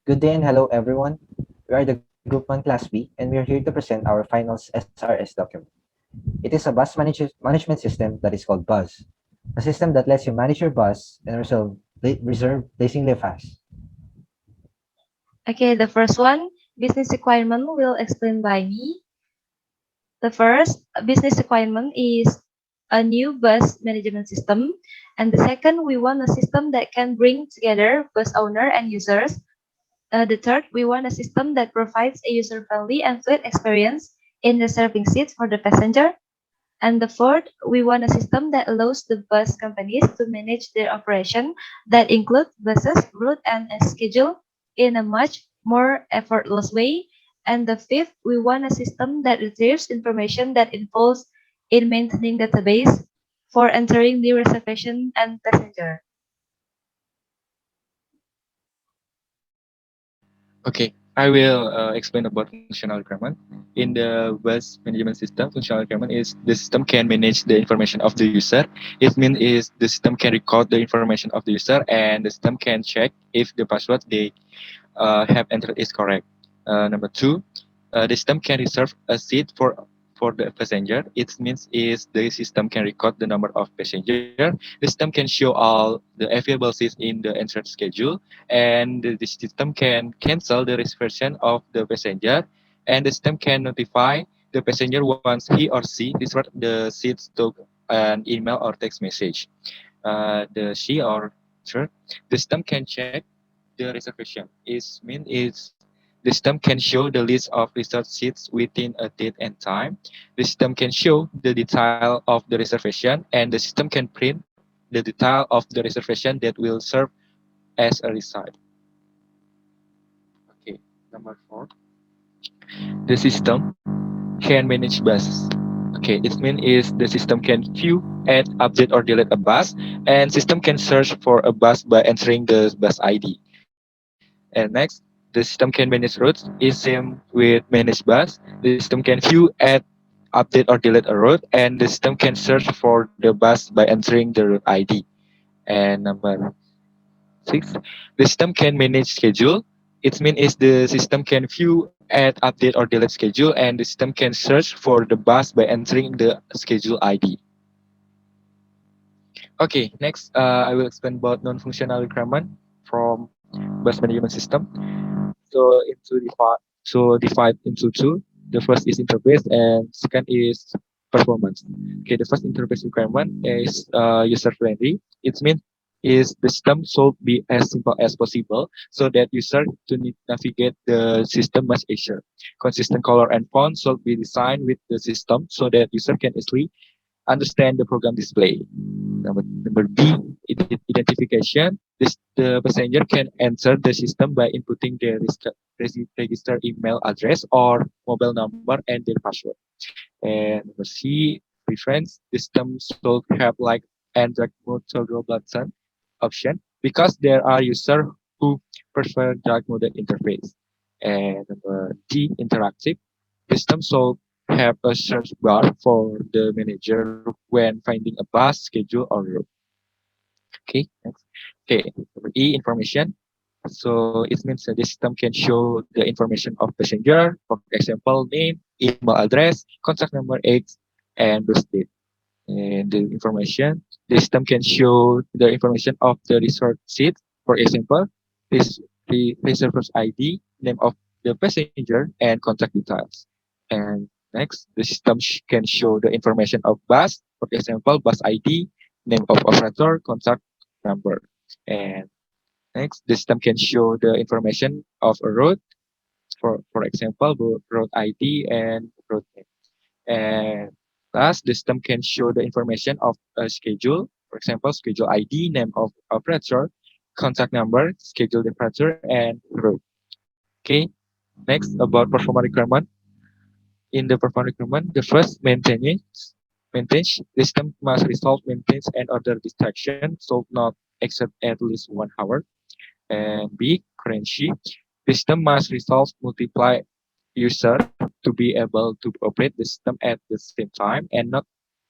Good day and hello everyone. We are the Group 1 Class B and we are here to present our finals SRS document. It is a management system that is called Buzz, a system that lets you manage your bus and reserve blazingly fast. Okay, the first one, business requirement will explain by me. The first business requirement is a new bus management system. And the second, we want a system that can bring together bus owner and users. The third, we want a system that provides a user-friendly and fluid experience in reserving seats for the passenger. And the fourth, we want a system that allows the bus companies to manage their operation that include buses, route, and schedule in a much more effortless way. And the fifth, we want a system that retrieves information that involves in maintaining database for entering new reservation and passenger. Okay, I will explain about functional requirement. In the bus management system, functional requirement is the system can manage the information of the user. It means is the system can record the information of the user and the system can check if the password they have entered is correct. Number two, the system can reserve a seat for the passenger. It means is the system can record the number of passenger. The system can show all the available seats in the entered schedule, and the system can cancel the reservation of the passenger, and the system can notify the passenger once he or she reserved the seats to an email or text message. The she or her, the system can check the reservation. Is the system can show the list of reserved seats within a date and time. The system can show the detail of the reservation, and the system can print the detail of the reservation that will serve as a result. Okay, number four. The system can manage buses. Okay, it means is the system can view, add, update, or delete a bus, and system can search for a bus by entering the bus ID. And next, the system can manage routes. Is same with manage bus. The system can view, add, update, or delete a route, and the system can search for the bus by entering the route ID. And number six, the system can manage schedule. It means is the system can view, add, update, or delete schedule, and the system can search for the bus by entering the schedule ID. Okay, next I will explain about non-functional requirement from bus management system. So divide into two. The first is interface and second is performance. Okay, the first interface requirement is user friendly. It means is the system should be as simple as possible so that user to navigate the system much easier. Consistent color and font should be designed with the system so that user can easily understand the program display. Number B, identification. The passenger can enter the system by inputting their registered email address or mobile number and their password. And number C, preference. Systems should have like Android mode toggle button option because there are users who prefer dark mode interface. And number D, interactive. System should have a search bar for the manager when finding a bus schedule or route. Okay, next. Okay, number E, information. So it means that the system can show the information of passenger, for example, name, email address, contact number X, and birth date. And the information, the system can show the information of the resort seat, for example, the reserver's ID, name of the passenger, and contact details. And next, the system can show the information of bus, for example, bus ID, name of operator, contact number. And next, the system can show the information of a route, for example, road ID and road name. And last, the system can show the information of a schedule, for example, schedule ID, name of operator, contact number, schedule departure, and route. Okay. Next, about performance requirement. In the performance requirement, the first maintenance system must resolve maintenance and other distraction, so not exceed at least 1 hour. And B, currency. System must resolve multiply user to be able to operate the system at the same time and not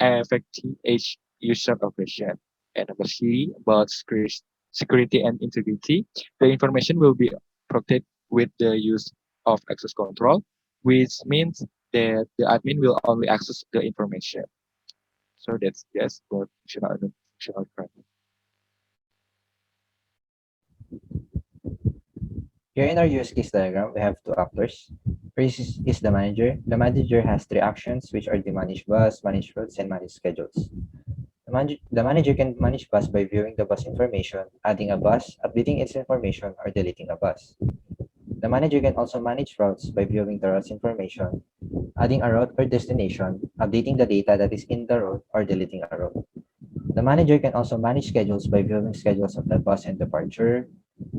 affecting each user operation. And number C, about security and integrity. The information will be protect with the use of access control, which means that the admin will only access the information. So that's just for functional and non-functional requirement. Here in our use case diagram, we have two actors. First is the manager. The manager has three actions, which are the manage bus, manage routes, and manage schedules. The manager can manage bus by viewing the bus information, adding a bus, updating its information, or deleting a bus. The manager can also manage routes by viewing the route's information, adding a route or destination, updating the data that is in the route, or deleting a route. The manager can also manage schedules by viewing schedules of the bus and departure,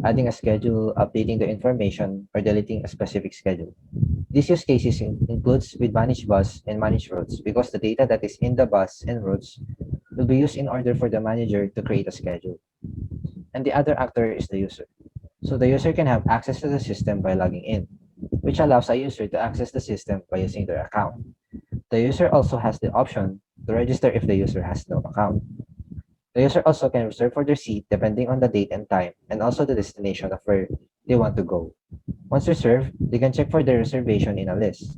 adding a schedule, updating the information, or deleting a specific schedule. These use cases includes with manage bus and manage routes because the data that is in the bus and routes will be used in order for the manager to create a schedule. And the other actor is the user. So the user can have access to the system by logging in, which allows a user to access the system by using their account. The user also has the option to register if the user has no account. The user also can reserve for their seat depending on the date and time, and also the destination of where they want to go. Once reserved, they can check for their reservation in a list.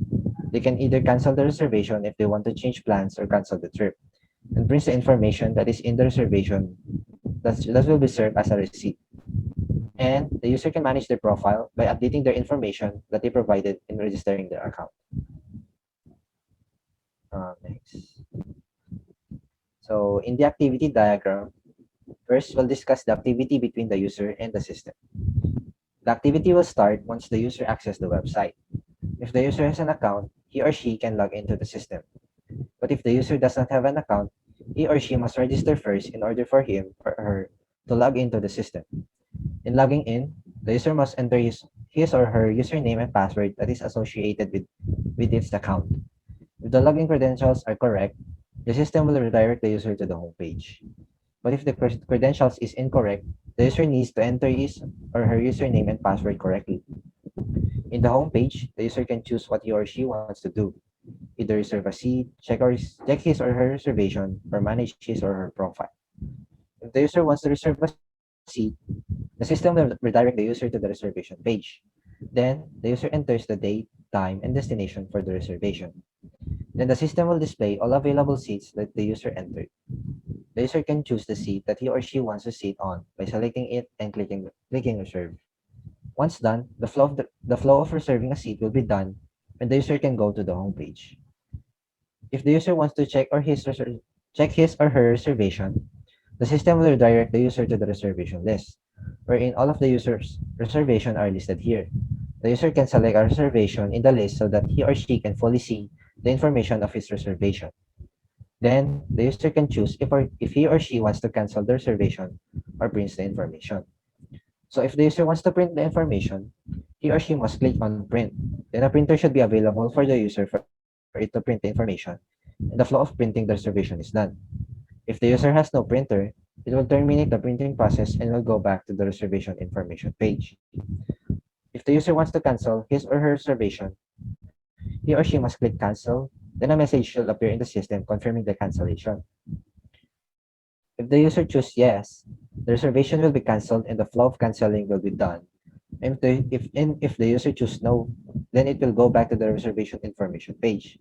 They can either cancel the reservation if they want to change plans or cancel the trip, and brings the information that is in the reservation that will be served as a receipt. And the user can manage their profile by updating their information that they provided in registering their account. Next. So in the activity diagram, first we'll discuss the activity between the user and the system. The activity will start once the user accesses the website. If the user has an account, he or she can log into the system. But if the user does not have an account, he or she must register first in order for him or her to log into the system. In logging in, the user must enter his or her username and password that is associated with its account. If the login credentials are correct, the system will redirect the user to the home page. But if the credentials is incorrect, the user needs to enter his or her username and password correctly. In the home page, the user can choose what he or she wants to do. Either reserve a seat, check his or her reservation, or manage his or her profile. If the user wants to reserve a seat, the system will redirect the user to the reservation page. Then, the user enters the date, time, and destination for the reservation. Then the system will display all available seats that the user entered. The user can choose the seat that he or she wants to sit on by selecting it and clicking reserve. Once done, the flow of reserving a seat will be done and the user can go to the home page. If the user wants to check his or her reservation, the system will redirect the user to the reservation list, wherein all of the user's reservation are listed here. The user can select a reservation in the list so that he or she can fully see the information of his reservation. Then, the user can choose if he or she wants to cancel the reservation or prints the information. So if the user wants to print the information, he or she must click on print. Then a printer should be available for the user for it to print the information, and the flow of printing the reservation is done. If the user has no printer, it will terminate the printing process and will go back to the reservation information page. If the user wants to cancel his or her reservation, he or she must click cancel, then a message should appear in the system confirming the cancellation. If the user chooses yes, the reservation will be canceled and the flow of canceling will be done. And if the user chooses no, then it will go back to the reservation information page.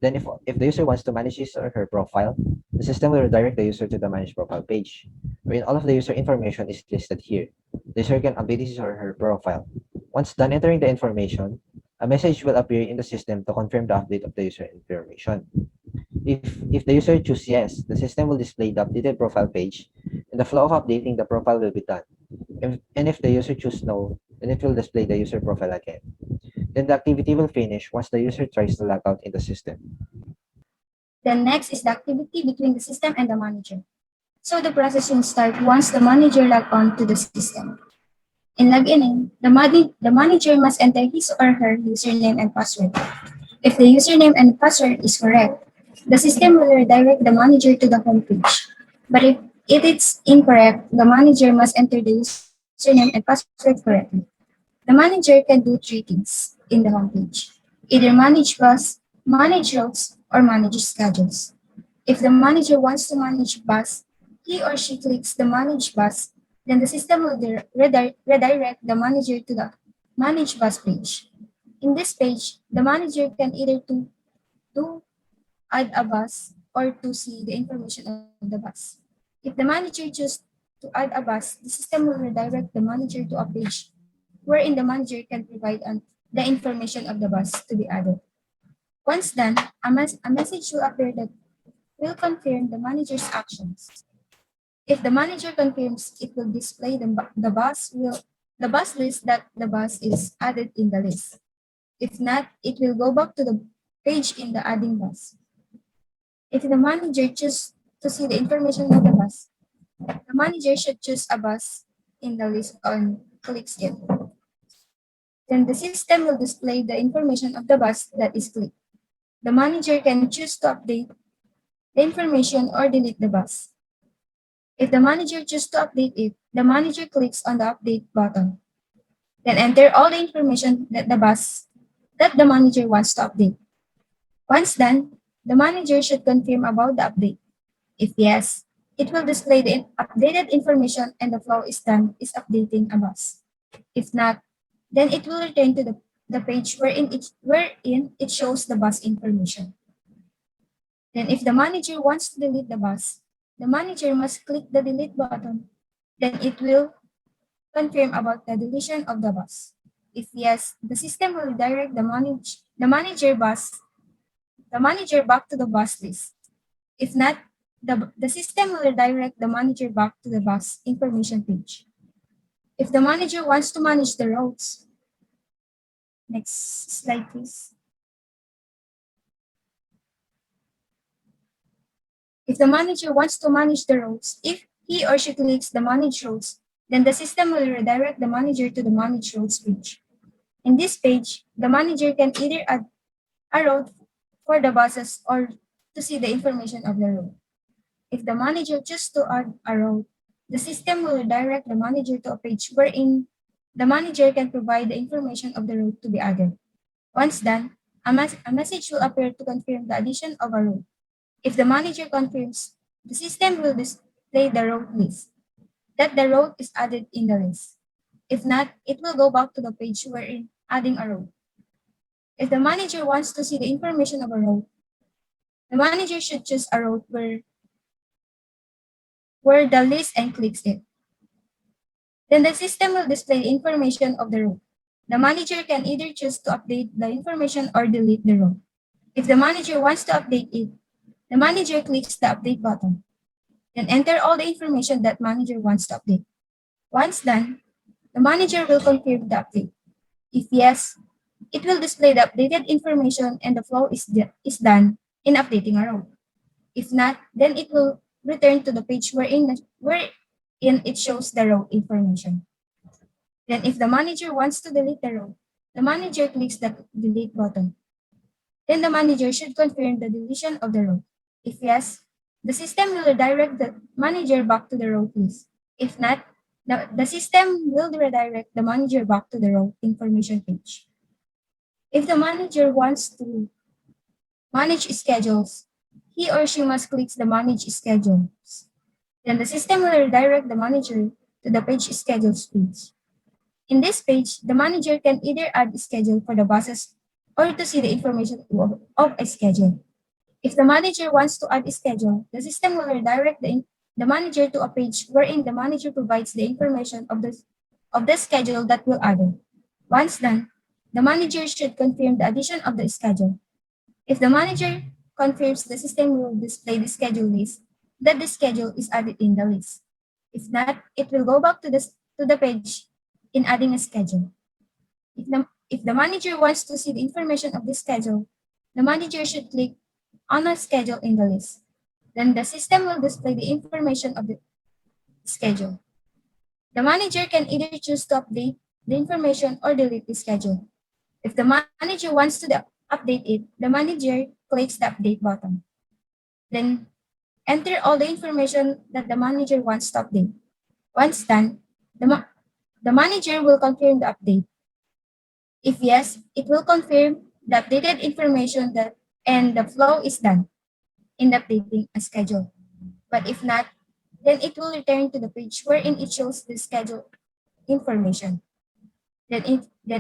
Then if the user wants to manage his or her profile, the system will redirect the user to the manage profile page, wherein all of the user information is listed here. The user can update his or her profile. Once done entering the information, a message will appear in the system to confirm the update of the user information. If the user chooses yes, the system will display the updated profile page, and the flow of updating the profile will be done. And if the user chooses no, then it will display the user profile again. Then the activity will finish once the user tries to log out in the system. Then next is the activity between the system and the manager. So the process will start once the manager log on to the system. In logging in, the manager must enter his or her username and password. If the username and password is correct, the system will redirect the manager to the home page. But if it's incorrect, the manager must enter the username and password correctly. The manager can do three things in the homepage: either manage bus, manage routes, or manage schedules. If the manager wants to manage bus, he or she clicks the manage bus Then the system will redirect the manager to the Manage Bus page. In this page, the manager can either to add a bus or to see the information of the bus. If the manager chooses to add a bus, the system will redirect the manager to a page wherein the manager can provide the information of the bus to be added. Once done, a message will appear that will confirm the manager's actions. If the manager confirms, it will display the bus list that the bus is added in the list. If not, it will go back to the page in the adding bus. If the manager chooses to see the information of the bus, the manager should choose a bus in the list and clicks it. Then the system will display the information of the bus that is clicked. The manager can choose to update the information or delete the bus. If the manager chooses to update it, the manager clicks on the update button. Then enter all the information that the manager wants to update. Once done, the manager should confirm about the update. If yes, it will display the updated information and the flow is updating a bus. If not, then it will return to the page wherein it shows the bus information. Then if the manager wants to delete the bus, the manager must click the delete button. Then it will confirm about the deletion of the bus. If yes, the system will redirect the manager back to the bus list. If not, the system will redirect the manager back to the bus information page. If the manager wants to manage the routes, next slide please. If the manager wants to manage the routes, if he or she clicks the manage routes, then the system will redirect the manager to the manage routes page. In this page, the manager can either add a route for the buses or to see the information of the route. If the manager chooses to add a route, the system will redirect the manager to a page wherein the manager can provide the information of the route to be added. Once done, a message will appear to confirm the addition of a route. If the manager confirms, the system will display the route list, that the route is added in the list. If not, it will go back to the page wherein adding a route. If the manager wants to see the information of a route, the manager should choose a route where the list and clicks it. Then the system will display the information of the route. The manager can either choose to update the information or delete the route. If the manager wants to update it, the manager clicks the update button. Then enter all the information that manager wants to update. Once done, the manager will confirm the update. If yes, it will display the updated information and the flow is done in updating a route. If not, then it will return to the page wherein it shows the route information. Then if the manager wants to delete the route, the manager clicks the delete button. Then the manager should confirm the deletion of the route. If yes, the system will redirect the manager back to the route list. If not, the system will redirect the manager back to the route information page. If the manager wants to manage schedules, he or she must click the manage schedules. Then the system will redirect the manager to the page schedules page. In this page, the manager can either add a schedule for the buses or to see the information of a schedule. If the manager wants to add a schedule, the system will redirect the manager to a page wherein the manager provides the information of the schedule that will add it. Once done, the manager should confirm the addition of the schedule. If the manager confirms, the system will display the schedule list that the schedule is added in the list. If not, it will go back to the page in adding a schedule. If the manager wants to see the information of the schedule, the manager should click on a schedule in the list. Then the system will display the information of the schedule. The manager can either choose to update the information or delete the schedule. If the manager wants to update it, the manager clicks the update button. Then enter all the information that the manager wants to update. Once done, the manager will confirm the update. If yes, it will confirm the updated information and the flow is done in updating a schedule. But if not, then it will return to the page wherein it shows the schedule information. Then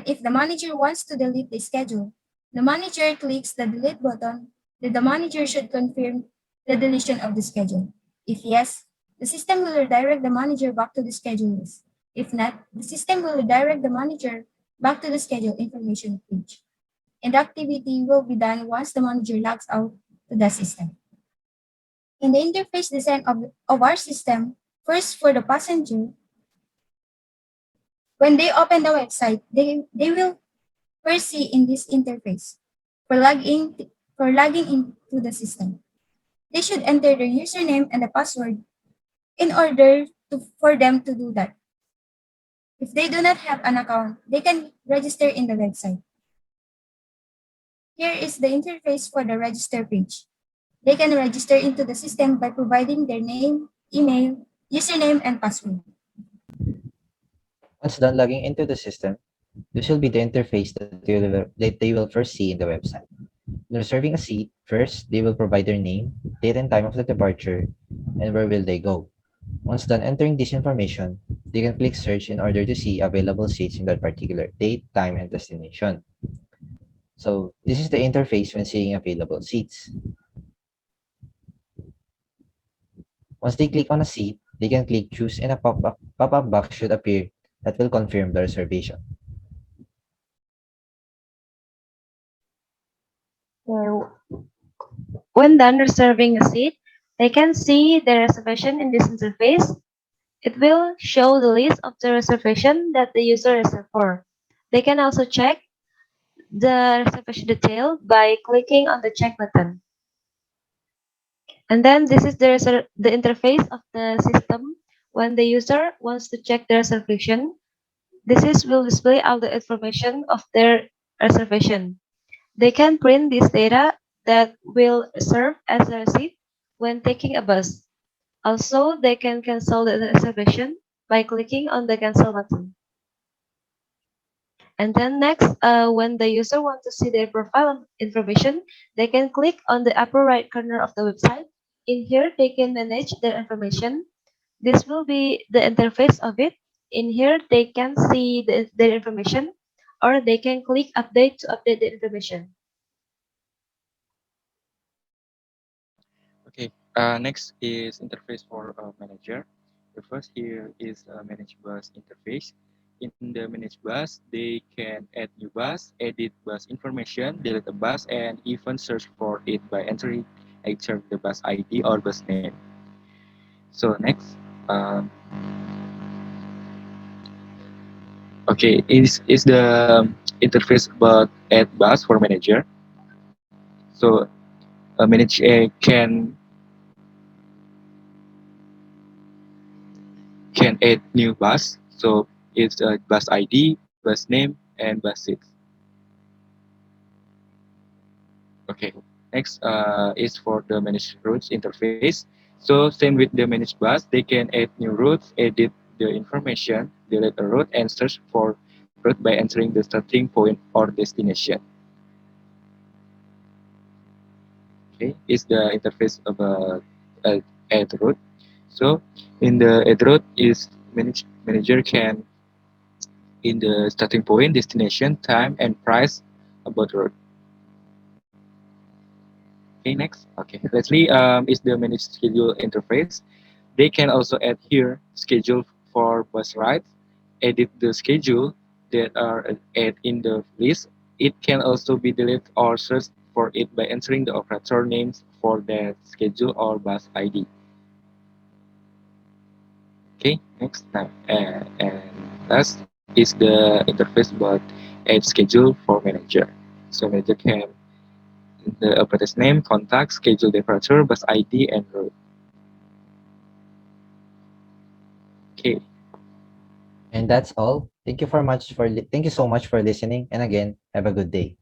if the manager wants to delete the schedule, the manager clicks the delete button, then the manager should confirm the deletion of the schedule. If yes, the system will redirect the manager back to the schedule list. If not, the system will redirect the manager back to the schedule information page. And the activity will be done once the manager logs out to the system. In the interface design of our system, first for the passenger, when they open the website, they will first see in this interface for logging into the system. They should enter their username and the password in order for them to do that. If they do not have an account, they can register in the website. Here is the interface for the register page. They can register into the system by providing their name, email, username, and password. Once done logging into the system, this will be the interface that they will first see in the website. When reserving a seat, first they will provide their name, date and time of the departure, and where will they go. Once done entering this information, they can click search in order to see available seats in that particular date, time, and destination. So this is the interface when seeing available seats. Once they click on a seat, they can click choose and a pop-up box should appear that will confirm the reservation. So when done reserving a seat, they can see the reservation in this interface. It will show the list of the reservation that the user reserved for. They can also check the reservation detail by clicking on the check button. And then this is the interface of the system. When the user wants to check the reservation, will display all the information of their reservation. They can print this data that will serve as a receipt when taking a bus. Also, they can cancel the reservation by clicking on the cancel button. And then next, when the user wants to see their profile information, they can click on the upper right corner of the website. In here, they can manage their information. This will be the interface of it. In here, they can see their information, or they can click update to update the information. Okay. Next is interface for manager. The first here is a manage bus interface. In the manage bus, they can add new bus, edit bus information, delete a bus, and even search for it by entering either the bus ID or bus name. So next, um, okay, is the interface about add bus for manager. So a manager can add new bus. So it's a bus ID, bus name, and bus seat. Okay. Next is for the managed routes interface. So same with the managed bus, they can add new routes, edit the information, delete a route, and search for route by entering the starting point or destination. Okay, is the interface of a add route. So in the add route is manager can in the starting point, destination, time, and price about route. Okay, next. Okay, lastly, is the manage schedule interface. They can also add here schedule for bus rides, edit the schedule that are add in the list. It can also be deleted or search for it by entering the operator names for that schedule or bus ID. Okay, next now, and last is the interface about add schedule for manager. So manager can the operator's name, contact, schedule departure, bus ID, and route. Okay, And that's all. Thank you so much for listening, and again, have a good day.